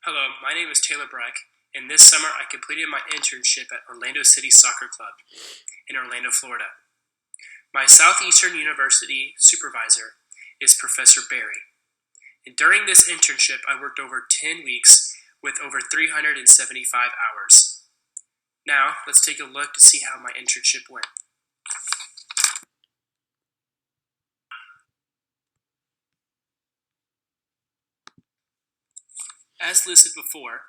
Hello, my name is Taylor Breck, and this summer I completed my internship at Orlando City Soccer Club in Orlando, Florida. My Southeastern University supervisor is Professor Barry, and during this internship I worked over 10 weeks with over 375 hours. Now, let's take a look to see how my internship went. As listed before,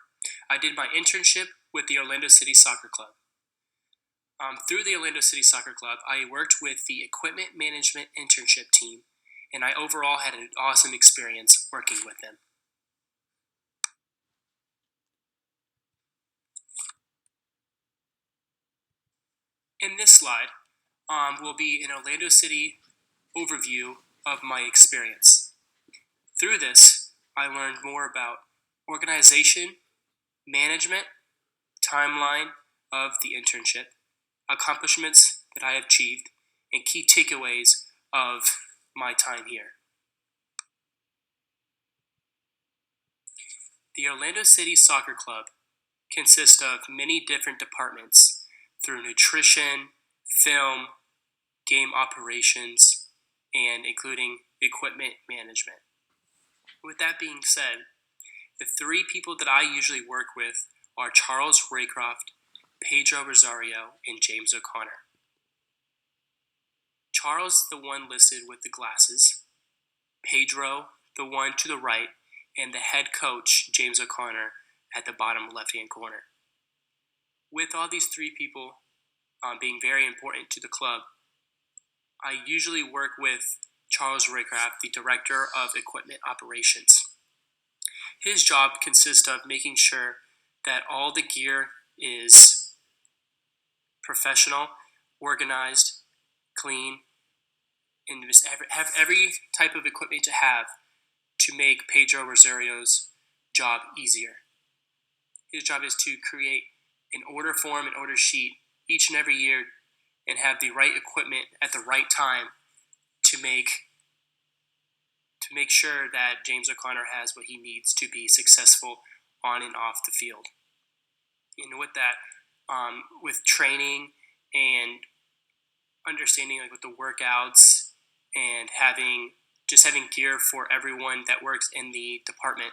I did my internship with the Orlando City Soccer Club. Through the Orlando City Soccer Club, I worked with the equipment management internship team, and I overall had an awesome experience working with them. In this slide will be an Orlando City overview of my experience. Through this, I learned more about organization, management, timeline of the internship, accomplishments that I have achieved, and key takeaways of my time here. The Orlando City Soccer Club consists of many different departments through nutrition, film, game operations, and including equipment management. With that being said, the three people that I usually work with are Charles Raycroft, Pedro Rosario, and James O'Connor. Charles, the one listed with the glasses, Pedro, the one to the right, and the head coach, James O'Connor, at the bottom left-hand corner. With all these three people being very important to the club, I usually work with Charles Raycraft, the Director of Equipment Operations. His job consists of making sure that all the gear is professional, organized, clean, and just have every type of equipment to have to make Pedro Rosario's job easier. His job is to create an order form and order sheet each and every year and have the right equipment at the right time to make sure that James O'Connor has what he needs to be successful on and off the field. And with that, with training and understanding like with the workouts and having gear for everyone that works in the department,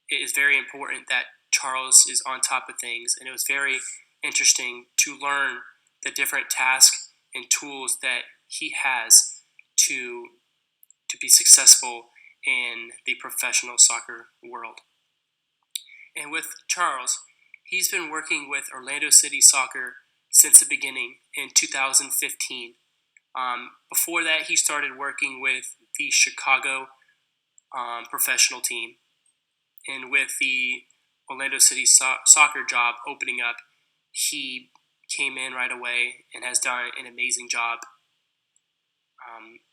it is very important that Charles is on top of things, and it was very interesting to learn the different tasks and tools that he has to be successful in the professional soccer world. And with Charles, he's been working with Orlando City Soccer since the beginning in 2015. Before that, he started working with the Chicago professional team. And with the Orlando City soccer job opening up, he came in right away and has done an amazing job.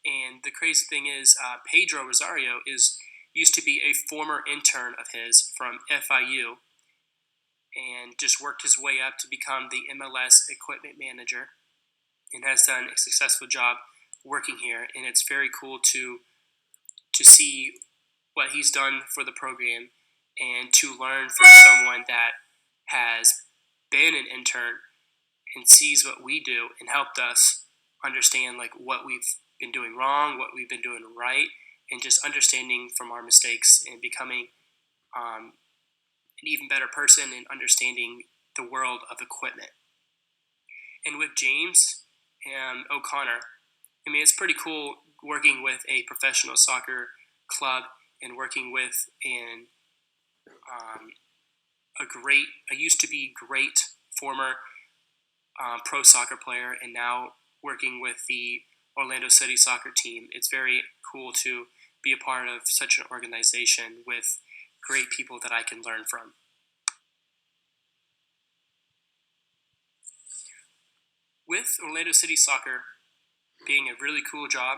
And the crazy thing is, Pedro Rosario used to be a former intern of his from FIU and just worked his way up to become the MLS equipment manager and has done a successful job working here. And it's very cool to see what he's done for the program and to learn from someone that has been an intern and sees what we do and helped us understand like what we've been doing wrong, what we've been doing right, and just understanding from our mistakes and becoming an even better person and understanding the world of equipment. And with James and O'Connor, I mean, it's pretty cool working with a professional soccer club and working with a used to be great former pro soccer player and now working with the Orlando City soccer team. It's very cool to be a part of such an organization with great people that I can learn from. With Orlando City Soccer being a really cool job,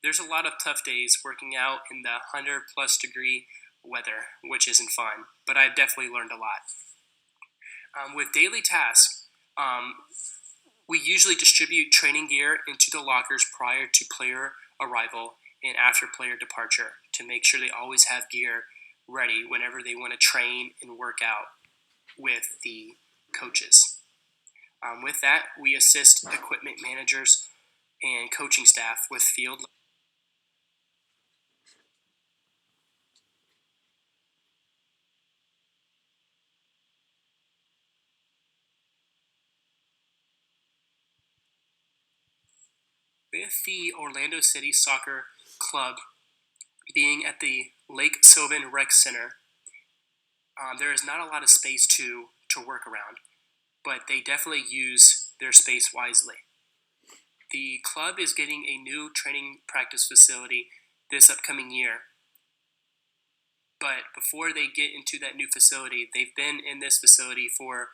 there's a lot of tough days working out in the 100+ degree weather, which isn't fun, but I've definitely learned a lot. With daily tasks, we usually distribute training gear into the lockers prior to player arrival and after player departure to make sure they always have gear ready whenever they want to train and work out with the coaches. With that, we assist equipment managers and coaching staff with field. With the Orlando City Soccer Club being at the Lake Sylvan Rec Center, there is not a lot of space to work around, but they definitely use their space wisely. The club is getting a new training practice facility this upcoming year, but before they get into that new facility, they've been in this facility for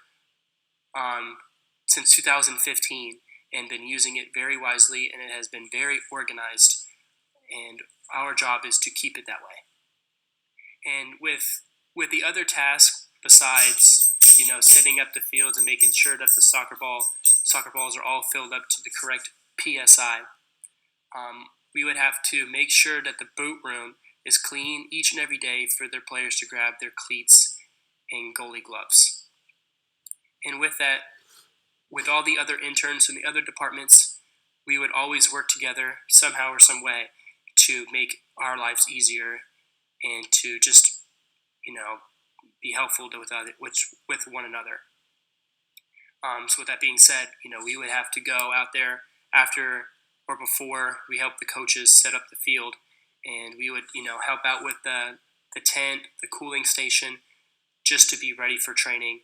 since 2015 and been using it very wisely, and it has been very organized, and our job is to keep it that way. And with the other tasks besides setting up the fields and making sure that the soccer balls are all filled up to the correct PSI, we would have to make sure that the boot room is clean each and every day for their players to grab their cleats and goalie gloves. And with that, with all the other interns from the other departments, we would always work together somehow or some way to make our lives easier and to just be helpful with one another. So with that being said, we would have to go out there after or before we help the coaches set up the field, and we would help out with the tent, the cooling station, just to be ready for training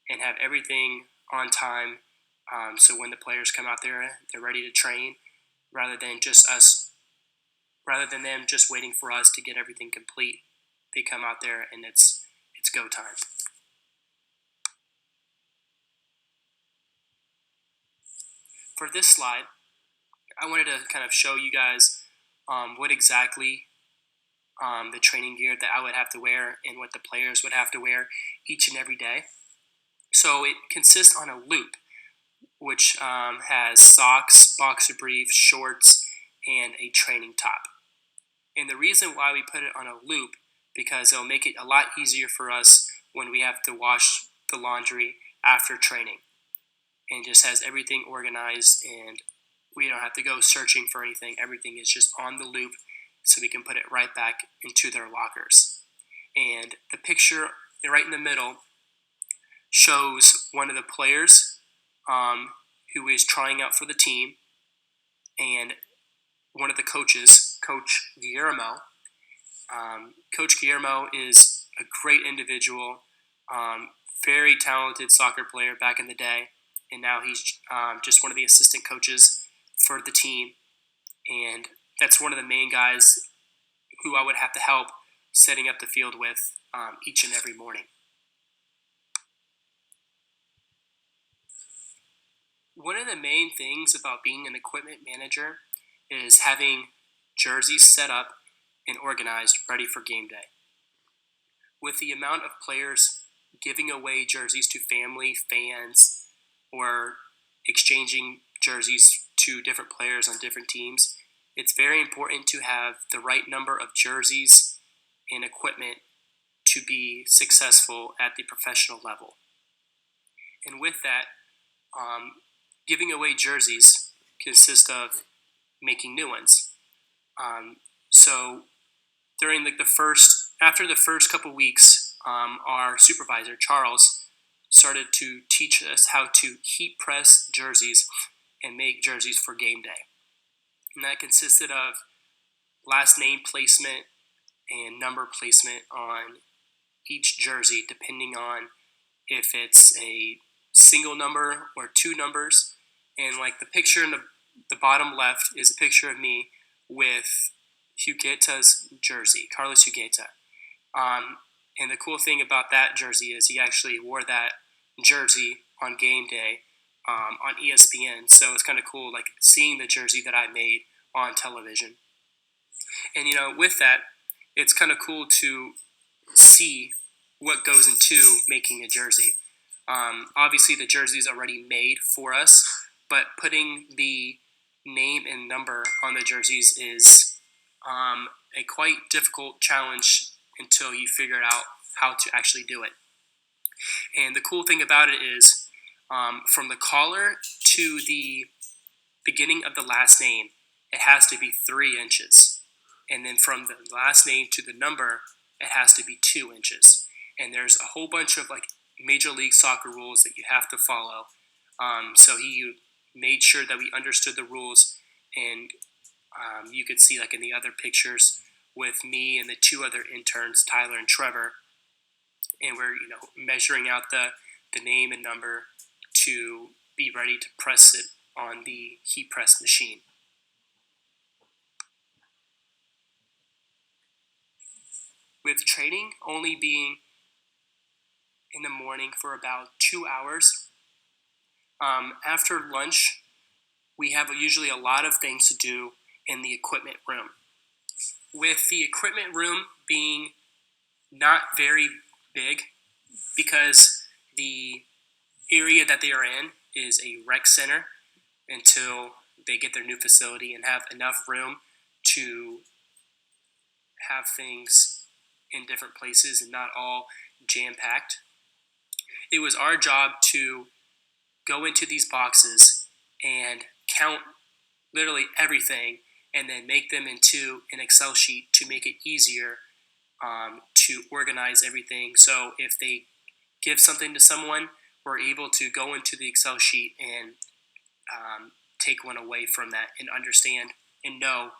and have everything on time. So when the players come out there, they're ready to train, rather than them just waiting for us to get everything complete. They come out there and it's go time. For this slide, I wanted to kind of show you guys what exactly the training gear that I would have to wear and what the players would have to wear each and every day. So it consists on a loop, which has socks, boxer briefs, shorts, and a training top. And the reason why we put it on a loop, because it'll make it a lot easier for us when we have to wash the laundry after training, and just has everything organized, and we don't have to go searching for anything. Everything is just on the loop, so we can put it right back into their lockers. And the picture right in the middle shows one of the players who is trying out for the team, and one of the coaches, Coach Guillermo. Coach Guillermo is a great individual, very talented soccer player back in the day, and now he's just one of the assistant coaches for the team, and that's one of the main guys who I would have to help setting up the field with each and every morning. One of the main things about being an equipment manager is having jerseys set up and organized, ready for game day. With the amount of players giving away jerseys to family, fans, or exchanging jerseys to different players on different teams, it's very important to have the right number of jerseys and equipment to be successful at the professional level. And with that, giving away jerseys consists of making new ones. So during after the first couple weeks, our supervisor, Charles, started to teach us how to heat press jerseys and make jerseys for game day. And that consisted of last name placement and number placement on each jersey, depending on if it's a single number or two numbers. And like the picture in the bottom left is a picture of me with Hugueta's jersey, Carlos Hugueta. And the cool thing about that jersey is he actually wore that jersey on game day on ESPN. So it's kind of cool, like seeing the jersey that I made on television. And with that, it's kind of cool to see what goes into making a jersey. Obviously, the jersey is already made for us, but putting the name and number on the jerseys is a quite difficult challenge until you figure out how to actually do it. And the cool thing about it is, from the collar to the beginning of the last name, it has to be 3 inches. And then from the last name to the number, it has to be 2 inches. And there's a whole bunch of like Major League Soccer rules that you have to follow. So he made sure that we understood the rules, and you could see like in the other pictures with me and the 2 other interns, Tyler and Trevor, and we're measuring out the name and number to be ready to press it on the heat press machine. With training only being in the morning for about 2 hours, after lunch, we have usually a lot of things to do in the equipment room. With the equipment room being not very big, because the area that they are in is a rec center until they get their new facility and have enough room to have things in different places and not all jam-packed. It was our job to go into these boxes and count literally everything and then make them into an Excel sheet to make it easier to organize everything. So if they give something to someone, we're able to go into the Excel sheet and take one away from that and understand and know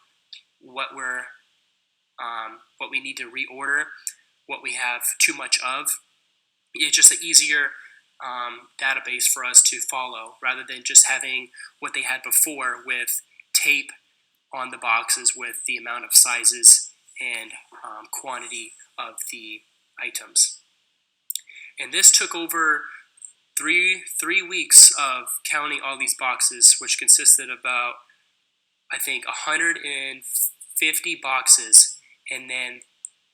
what we need to reorder, what we have too much of. It's just an easier database for us to follow rather than just having what they had before with tape on the boxes with the amount of sizes and quantity of the items. And this took over three weeks of counting all these boxes, which consisted of about, I think, 150 boxes and then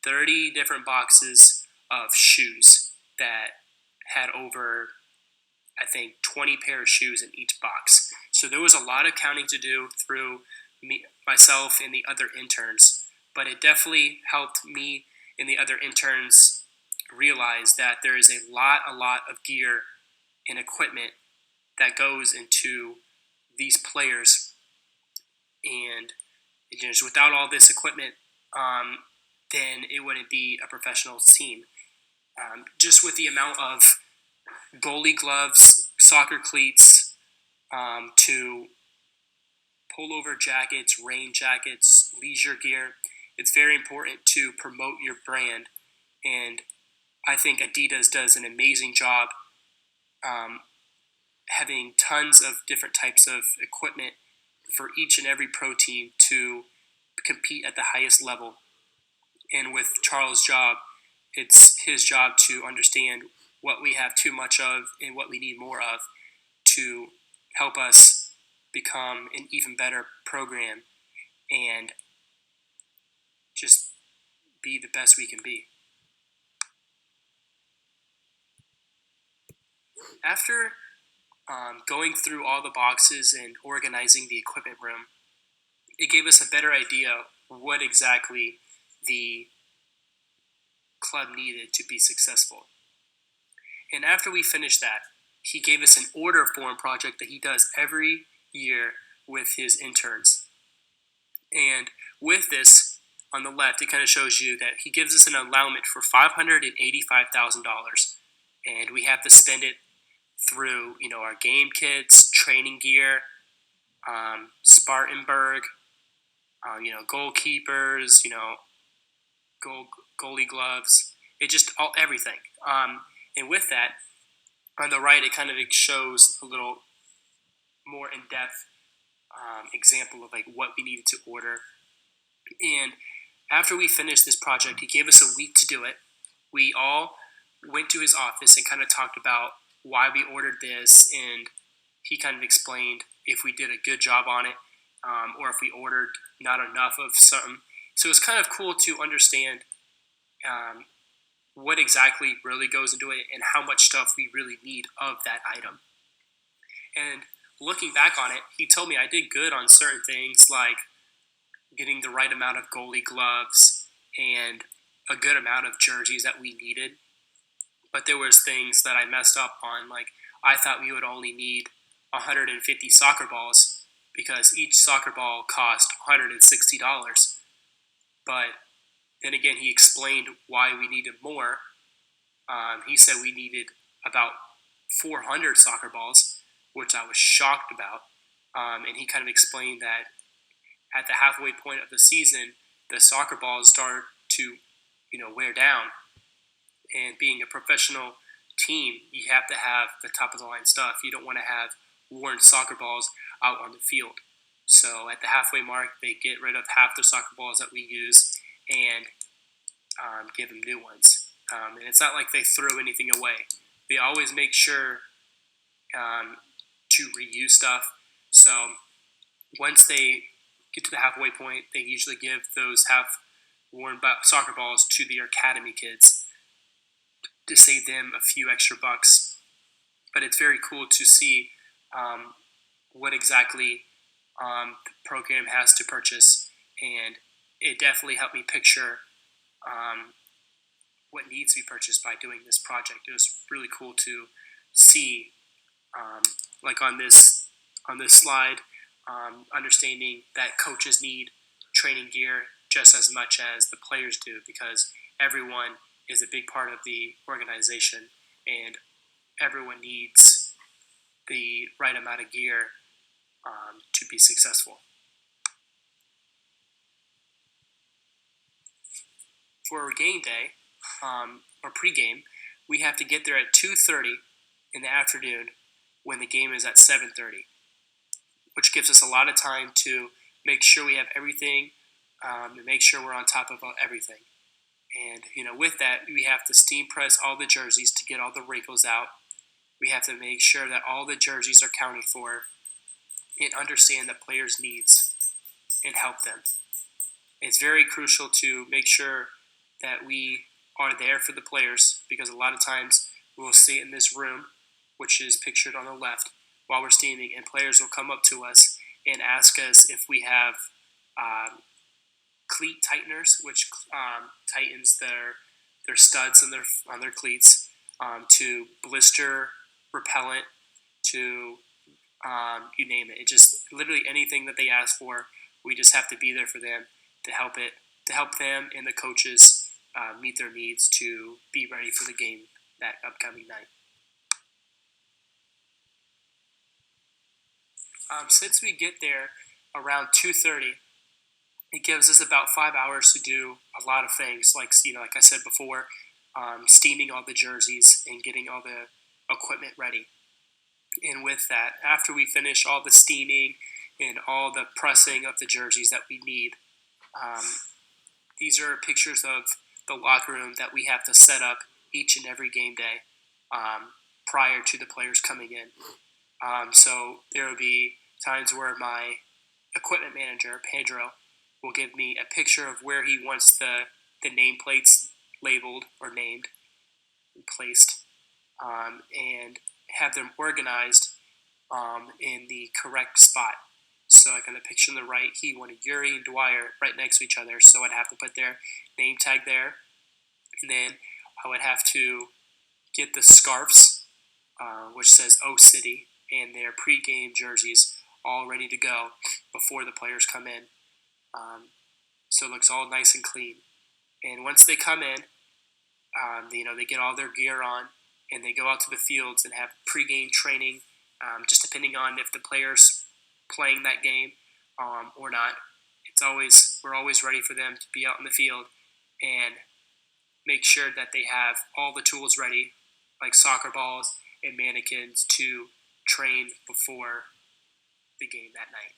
30 different boxes of shoes that had over, I think, 20 pair of shoes in each box. So there was a lot of counting to do through myself and the other interns, but it definitely helped me and the other interns realize that there is a lot of gear and equipment that goes into these players, and just without all this equipment, then it wouldn't be a professional team. Just with the amount of goalie gloves, soccer cleats, to pullover jackets, rain jackets, leisure gear, it's very important to promote your brand, and I think Adidas does an amazing job having tons of different types of equipment for each and every pro team to compete at the highest level. And with Charles' job, it's his job to understand what we have too much of and what we need more of to help us become an even better program and just be the best we can be. After going through all the boxes and organizing the equipment room, it gave us a better idea what exactly the club needed to be successful. And after we finished that, he gave us an order form project that he does every year with his interns. And with this, on the left, it kind of shows you that he gives us an allowance for $585,000, and we have to spend it through, our game kits, training gear, Spartanburg, goalkeepers, goalie gloves. It just everything. And with that, on the right, it kind of shows a little more in-depth example of like what we needed to order. And after we finished this project, he gave us a week to do it. We all went to his office and kind of talked about why we ordered this, and he kind of explained if we did a good job on it, or if we ordered not enough of something. So it's kind of cool to understand what exactly really goes into it and how much stuff we really need of that item. And looking back on it, he told me I did good on certain things like getting the right amount of goalie gloves and a good amount of jerseys that we needed, but there was things that I messed up on. Like I thought we would only need 150 soccer balls because each soccer ball cost $160. But then again, he explained why we needed more. He said we needed about 400 soccer balls, which I was shocked about. And he kind of explained that at the halfway point of the season, the soccer balls start to, wear down. And being a professional team, you have to have the top of the line stuff. You don't want to have worn soccer balls out on the field. So at the halfway mark, they get rid of half the soccer balls that we use and give them new ones. And it's not like they throw anything away. They always make sure to reuse stuff. So once they get to the halfway point, they usually give those half-worn soccer balls to the academy kids to save them a few extra bucks. But it's very cool to see what exactly the program has to purchase, and it definitely helped me picture what needs to be purchased by doing this project. It was really cool to see, like on this slide, understanding that coaches need training gear just as much as the players do, because everyone is a big part of the organization, and everyone needs the right amount of gear to be successful. For game day, or pregame, we have to get there at 2:30 in the afternoon when the game is at 7:30, which gives us a lot of time to make sure we have everything and make sure we're on top of everything. And, with that, we have to steam press all the jerseys to get all the wrinkles out. We have to make sure that all the jerseys are counted for and understand the players' needs and help them. It's very crucial to make sure that we are there for the players, because a lot of times we'll sit in this room, which is pictured on the left, while we're steaming, and players will come up to us and ask us if we have cleat tighteners, which tightens their studs on their cleats, to blister repellent, to you name it. It just literally anything that they ask for, we just have to be there for them to help them and the coaches meet their needs to be ready for the game that upcoming night. Since we get there around 2:30, it gives us about 5 hours to do a lot of things, like I said before, steaming all the jerseys and getting all the equipment ready. And with that, after we finish all the steaming and all the pressing of the jerseys that we need, these are pictures of the locker room that we have to set up each and every game day prior to the players coming in. So there will be times where my equipment manager, Pedro, will give me a picture of where he wants the nameplates labeled or named and placed, and have them organized in the correct spot. So like on the picture on the right, he wanted Yuri and Dwyer right next to each other, so I'd have to put their name tag there. And then I would have to get the scarves, which says O City, and their pregame jerseys all ready to go before the players come in. So it looks all nice and clean. And once they come in, they get all their gear on, and they go out to the fields and have pregame training, just depending on if the player's playing that game or not. We're always ready for them to be out in the field and make sure that they have all the tools ready, like soccer balls and mannequins, to train before the game that night.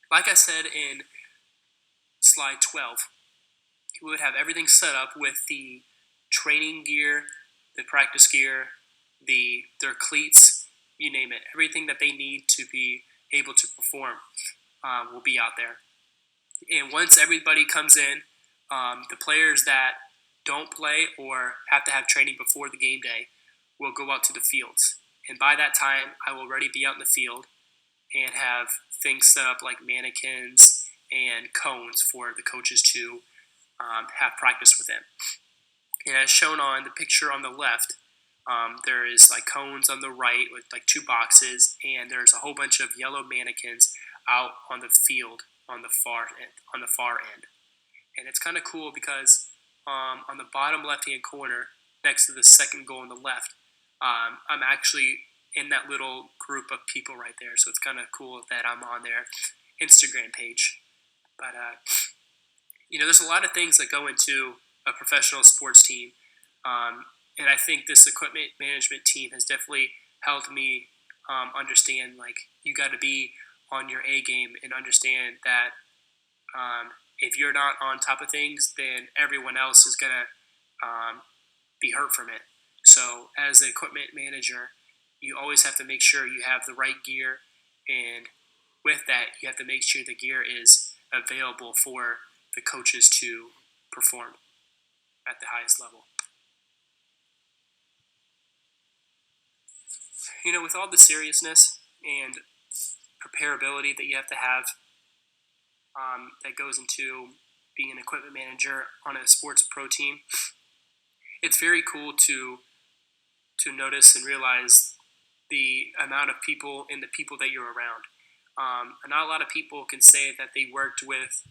Like I said in slide 12, we would have everything set up with the training gear, the practice gear, their cleats, you name it. Everything that they need to be able to perform will be out there. And once everybody comes in, the players that don't play or have to have training before the game day will go out to the fields. And by that time, I will already be out in the field and have things set up like mannequins and cones for the coaches to have practice with them. And as shown on the picture on the left, there is like cones on the right with like 2 boxes, and there's a whole bunch of yellow mannequins out on the field on the far end. And it's kind of cool because on the bottom left-hand corner, next to the second goal on the left, I'm actually in that little group of people right there. So it's kind of cool that I'm on their Instagram page. But there's a lot of things that go into a professional sports team, and I think this equipment management team has definitely helped me understand, like, you got to be on your A game and understand that if you're not on top of things, then everyone else is going to be hurt from it. So as an equipment manager, you always have to make sure you have the right gear, and with that, you have to make sure the gear is available for the coaches to perform at the highest level. With all the seriousness and preparability that you have to have that goes into being an equipment manager on a sports pro team, it's very cool to notice and realize the amount of people and the people that you're around. And not a lot of people can say that they worked with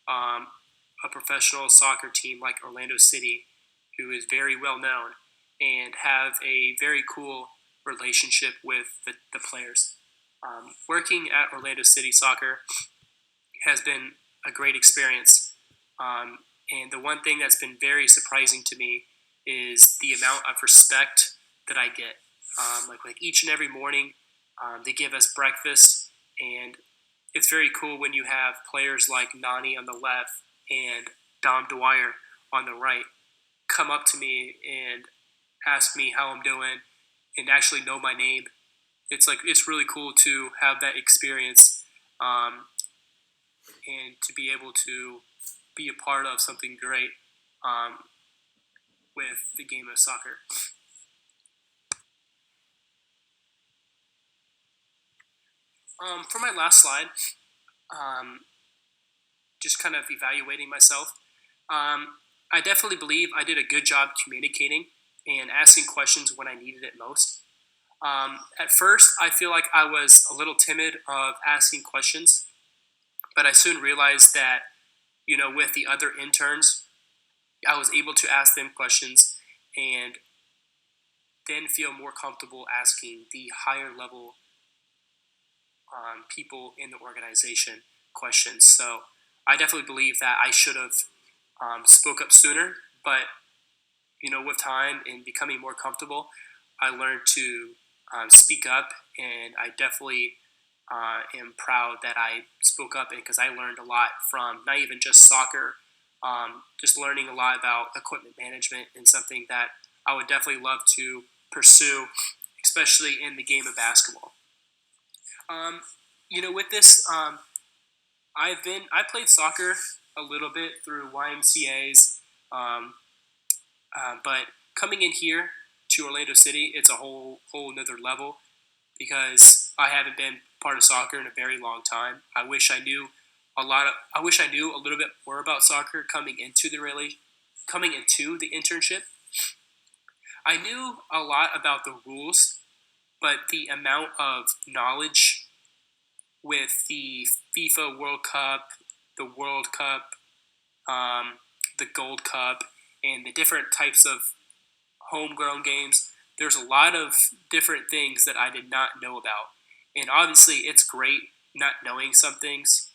a professional soccer team like Orlando City, who is very well known, and have a very cool relationship with the players. Working at Orlando City Soccer has been a great experience. And the one thing that's been very surprising to me is the amount of respect that I get. Like each and every morning, they give us breakfast, and it's very cool when you have players like Nani on the left and Dom Dwyer on the right come up to me and ask me how I'm doing and actually know my name. It's really cool to have that experience and to be able to be a part of something great with the game of soccer. For my last slide, just kind of evaluating myself, I definitely believe I did a good job communicating and asking questions when I needed it most. At first, I feel like I was a little timid of asking questions, but I soon realized that, with the other interns, I was able to ask them questions and then feel more comfortable asking the higher level people in the organization questions. So I definitely believe that I should have spoke up sooner, but with time and becoming more comfortable, I learned to speak up, and I definitely am proud that I spoke up because I learned a lot from not even just soccer, just learning a lot about equipment management, and something that I would definitely love to pursue, especially in the game of basketball. With this, I played soccer a little bit through YMCA's, but coming in here to Orlando City, it's a whole nother level because I haven't been part of soccer in a very long time. I wish I knew a little bit more about soccer coming into the internship. I knew a lot about the rules, but the amount of knowledge with the FIFA World Cup, the World Cup, the Gold Cup, and the different types of homegrown games, there's a lot of different things that I did not know about. And obviously, it's great not knowing some things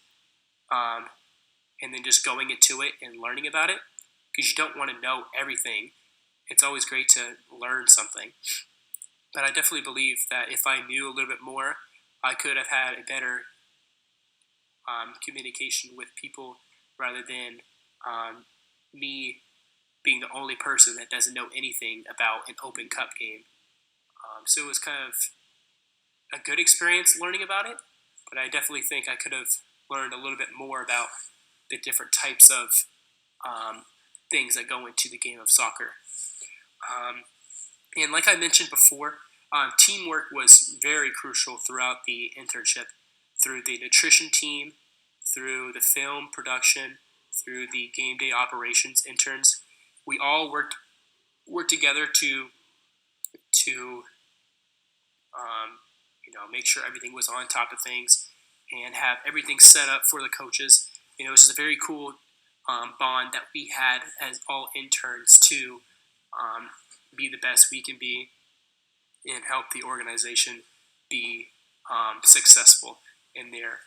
and then just going into it and learning about it, because you don't want to know everything. It's always great to learn something. But I definitely believe that if I knew a little bit more, I could have had a better communication with people rather than me being the only person that doesn't know anything about an open cup game. So it was kind of a good experience learning about it, but I definitely think I could have learned a little bit more about the different types of things that go into the game of soccer. And like I mentioned before, teamwork was very crucial throughout the internship, through the nutrition team, through the film production, through the game day operations interns. We all worked together to make sure everything was on top of things and have everything set up for the coaches. It was just a very cool bond that we had as all interns to be the best we can be and help the organization be successful in their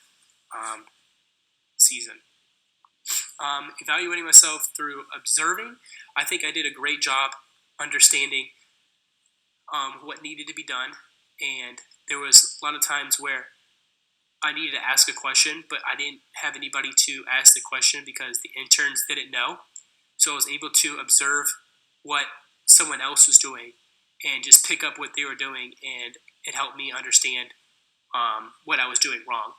season. Evaluating myself through observing, I think I did a great job understanding what needed to be done, and there was a lot of times where I needed to ask a question, but I didn't have anybody to ask the question because the interns didn't know. So I was able to observe what someone else was doing and just pick up what they were doing, and it helped me understand what I was doing wrong.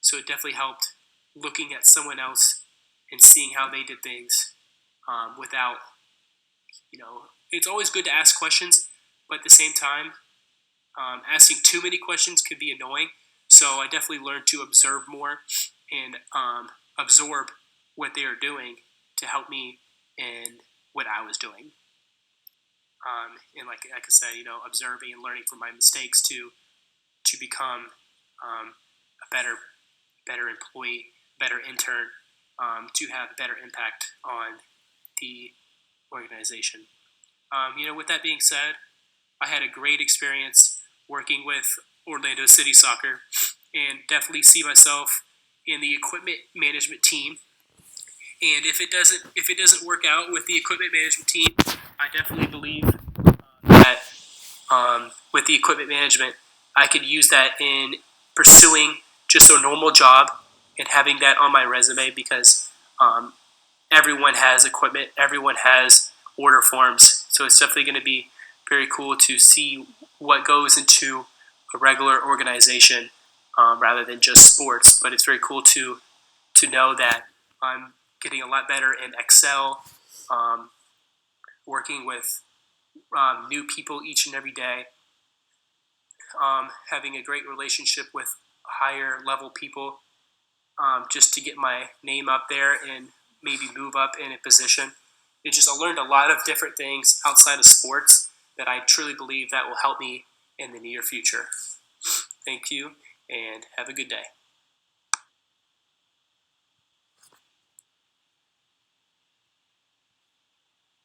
So it definitely helped looking at someone else and seeing how they did things without, it's always good to ask questions, but at the same time, asking too many questions could be annoying. So I definitely learned to observe more and absorb what they are doing to help me in what I was doing. And like I said, observing and learning from my mistakes to become a better employee, better intern, to have better impact on the organization. With that being said, I had a great experience working with Orlando City Soccer, and definitely see myself in the equipment management team. And if it doesn't work out with the equipment management team, I definitely believe that with the equipment management, I could use that in pursuing just a normal job and having that on my resume because everyone has equipment, everyone has order forms, so it's definitely going to be very cool to see what goes into a regular organization rather than just sports. But it's very cool to know that I'm getting a lot better in Excel, working with new people each and every day, having a great relationship with higher level people, just to get my name up there and maybe move up in a position. I learned a lot of different things outside of sports that I truly believe that will help me in the near future. Thank you, and have a good day.